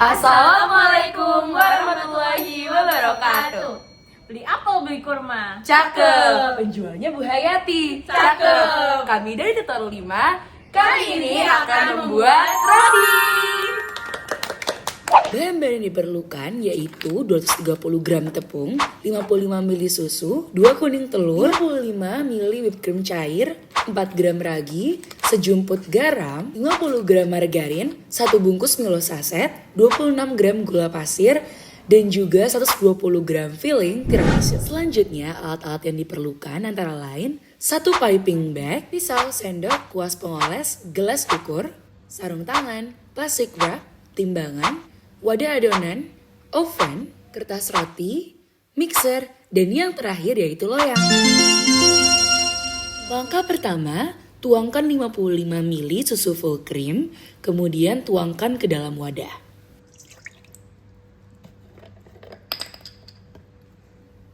Assalamualaikum warahmatullahi wabarakatuh. Beli apel, beli kurma. Cakep. Penjualnya Bu Hayati. Cakep. Kami dari Tutor 5 kali ini akan membuat roti. Bahan-bahan yang diperlukan yaitu 230 gram tepung, 55 ml susu, 2 kuning telur, 25 ml whipped cream cair, 4 gram ragi, sejumput garam, 50 gram margarin, 1 bungkus Milo saset, 26 gram gula pasir, dan juga 120 gram filling tiramisu. Selanjutnya, alat-alat yang diperlukan antara lain 1 piping bag, pisau, sendok, kuas pengoles, gelas ukur, sarung tangan, plastic wrap, timbangan, wadah adonan, oven, kertas roti, mixer, dan yang terakhir yaitu loyang. Langkah pertama, tuangkan 55 ml susu full cream, kemudian tuangkan ke dalam wadah.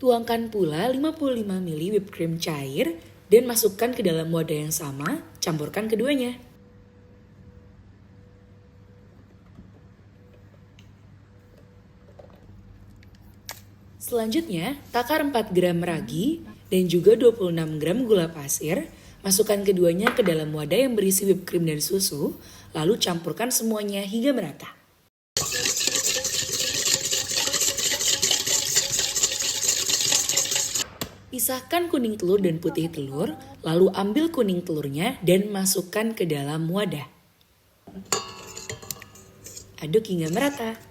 Tuangkan pula 55 ml whipped cream cair dan masukkan ke dalam wadah yang sama, campurkan keduanya. Selanjutnya, takar 4 gram ragi dan juga 26 gram gula pasir. Masukkan keduanya ke dalam wadah yang berisi whipped cream dan susu, lalu campurkan semuanya hingga merata. Pisahkan kuning telur dan putih telur, lalu ambil kuning telurnya dan masukkan ke dalam wadah. Aduk hingga merata.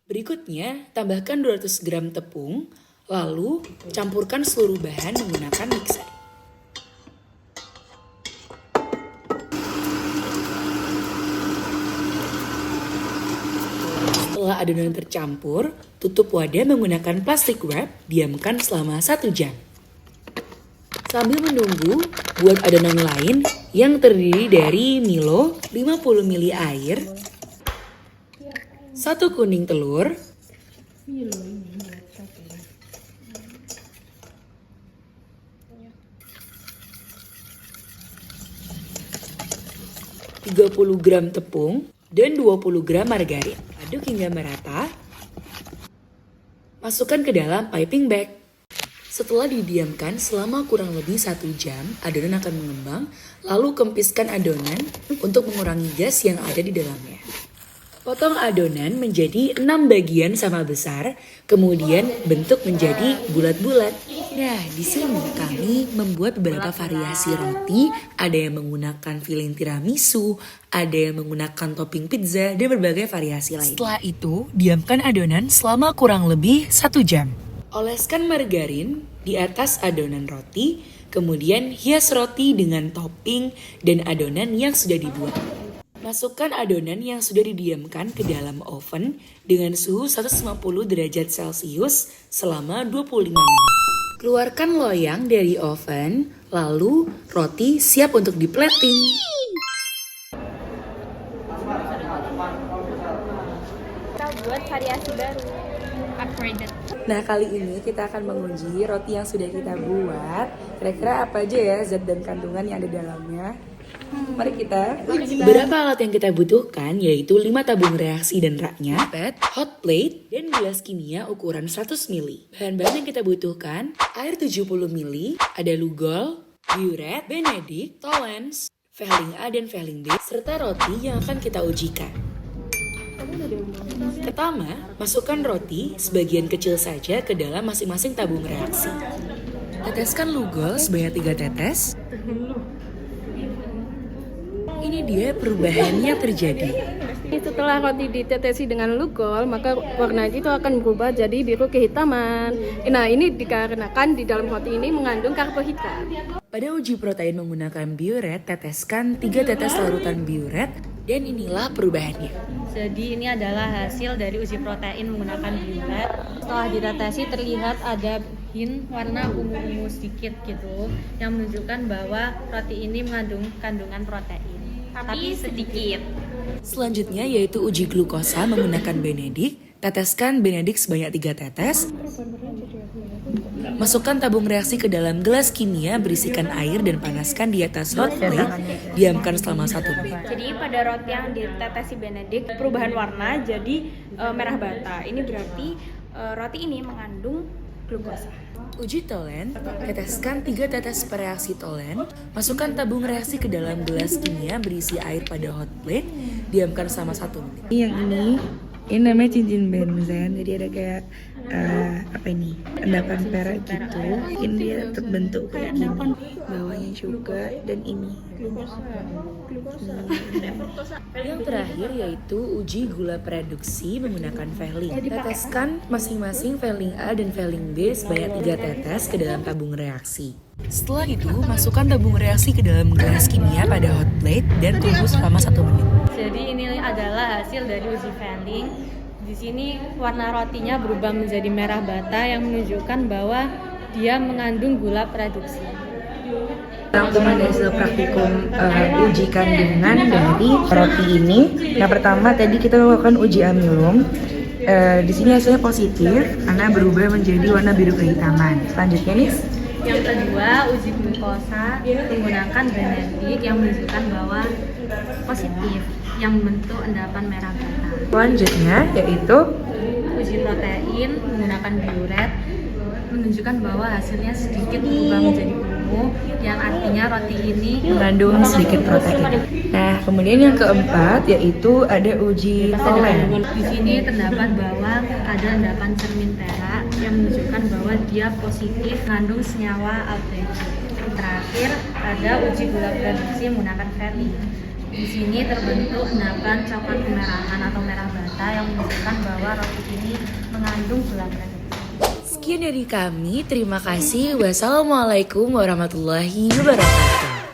Berikutnya, tambahkan 200 gram tepung, lalu campurkan seluruh bahan menggunakan mixer. Setelah adonan tercampur, tutup wadah menggunakan plastic wrap, diamkan selama 1 jam. Sambil menunggu, buat adonan lain yang terdiri dari Milo, 50 ml air, 1 kuning telur, 30 gram tepung, dan 20 gram margarin. Aduk hingga merata. Masukkan ke dalam piping bag. Setelah didiamkan selama kurang lebih 1 jam, adonan akan mengembang, lalu kempiskan adonan untuk mengurangi gas yang ada di dalamnya. Potong adonan menjadi 6 bagian sama besar, kemudian bentuk menjadi bulat-bulat. Nah, di sini kami membuat beberapa variasi roti, ada yang menggunakan filling tiramisu, ada yang menggunakan topping pizza, dan berbagai variasi lain. Setelah itu, diamkan adonan selama kurang lebih 1 jam. Oleskan margarin di atas adonan roti, kemudian hias roti dengan topping dan adonan yang sudah dibuat. Masukkan adonan yang sudah didiamkan ke dalam oven dengan suhu 150 derajat Celcius selama 25 menit. Keluarkan loyang dari oven, lalu roti siap untuk di-plating. Kita buat variasi baru, upgraded. Nah, kali ini kita akan menguji roti yang sudah kita buat. Kira-kira apa aja ya zat dan kandungan yang ada di dalamnya? Mari kita uji. Berapa alat yang kita butuhkan yaitu 5 tabung reaksi dan raknya, pipet, hot plate, dan gelas kimia ukuran 100 ml. Bahan-bahan yang kita butuhkan, air 70 ml, ada lugol, biuret, benedict, tolens, Veiling A dan Veiling B, serta roti yang akan kita ujikan. Pertama, masukkan roti sebagian kecil saja ke dalam masing-masing tabung reaksi. Teteskan lugol sebanyak 3 tetes. Ini dia perubahannya terjadi. Setelah roti ditetesi dengan lugol, maka warna itu akan berubah jadi biru kehitaman. Nah, ini dikarenakan di dalam roti ini mengandung karbohidrat. Pada uji protein menggunakan biuret, teteskan 3 tetes larutan biuret, dan inilah perubahannya. Jadi ini adalah hasil dari uji protein menggunakan biuret. Setelah ditetesi terlihat ada hint warna ungu-ungu sedikit gitu, yang menunjukkan bahwa roti ini mengandung kandungan protein, tapi sedikit. Selanjutnya yaitu uji glukosa menggunakan Benedict. Teteskan Benedict sebanyak 3 tetes. Masukkan tabung reaksi ke dalam gelas kimia, berisikan air dan panaskan di atas hot plate. Diamkan selama 1 menit. Jadi pada roti yang ditetesi Benedict perubahan warna jadi merah bata. Ini berarti roti ini mengandung glukosa. Uji tolen, teteskan 3 tetes pereaksi tolen. Masukkan tabung reaksi ke dalam gelas kimia, berisi air pada hot plate. Diamkan selama 1 menit. Yang ini namanya cincin benzen. Jadi ada kayak apa ini, endapan perak gitu. Mungkin dia terbentuk kayak gini. Bawahnya juga dan ini. Yang terakhir yaitu uji gula produksi menggunakan Veiling. Teteskan masing-masing Veiling A dan Veiling B sebanyak 3 tetes ke dalam tabung reaksi. Setelah itu, masukkan tabung reaksi ke dalam gelas kimia pada hot plate dan tunggu selama 1 menit. Jadi ini adalah hasil dari uji Veiling. Di sini warna rotinya berubah menjadi merah bata yang menunjukkan bahwa dia mengandung gula produksi. Rangkuman hasil praktikum uji kandungan dari roti ini. Yang pertama tadi kita lakukan uji amilum. Di sini hasilnya positif karena berubah menjadi warna biru kehitaman. Selanjutnya nih, Yang kedua, uji glukosa menggunakan Benedict yang menunjukkan bahwa positif yang membentuk endapan merah bata. selanjutnya yaitu Uji protein menggunakan Biuret menunjukkan bahwa hasilnya sedikit berubah menjadi ungu, yang artinya roti ini mengandung sedikit protein. Nah, kemudian yang keempat yaitu ada uji tolen. Di sini terdapat bahwa ada endapan cermin perak yang menunjukkan bahwa dia positif mengandung senyawa aldehyde. Terakhir ada uji gula produksi menggunakan Veiling. Di sini terbentuk endapan coklat kemerahan atau merah bata yang menunjukkan bahwa roti ini mengandung gula produksi. Sekian dari kami, terima kasih. Wassalamualaikum warahmatullahi wabarakatuh.